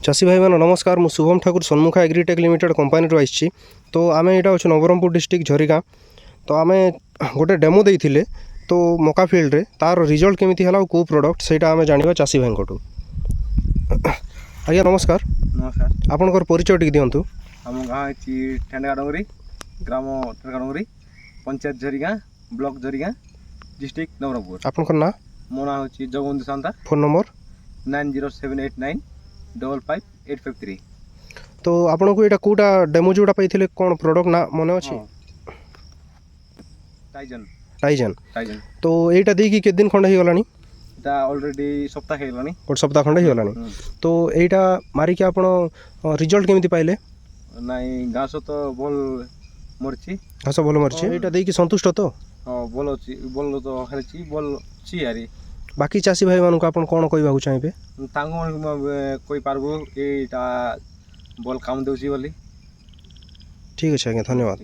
चाषी भाई मैंने नमस्कार मु Shubham Thakur Sanmukha agritech limited company रू आसी। तो आम यहाँ अच्छे नवरंगपुर डिस्ट्रिक्ट झरीगाँ। तो आम गोटे डेमो देते तो मका फील्ड रे तार रिजल्ट केमी है कौ प्रोडक्ट से आम जाना चाषी भाई को। आज्ञा नमस्कार। नमस्कार। आपंकर परिचय टी दिंतु। आम गाँ ठेंडगाडंगरी ग्राम ठेंडगाडंगरी पंचायत झरीगाँ ब्लॉक झरीगाँ डिस्ट्रिक्ट नवरंगपुर। आपंकर ना मो ना हूँ जगबंधु सांता। Phone number 9078955853। तो आपन को यहाँ कौटा डेमो जोटा पाई कौन प्रोडक्ट ना मन अच्छे टाइजन टाइजन। टाइजन तो यहाँ देखिए केत दिन खंडे होगा ऑलरेडी सप्ताह होगा गोटे सप्ताह खंडे होगा। तो यहाँ मारिक आप रिजल्ट केमी पाइले नाई घास तो भल मरची घास भल मरची यहाँ देखिए संतुष्ट तो हाँ भल अच्छी भल तो हेल्ची भल ची यारी। बाकी चाषी भाई मानक आप कौन कहवाक चाहिए कोई पार्बो ये भल काम दूसरी बोली। ठीक अच्छे आज्ञा धन्यवाद।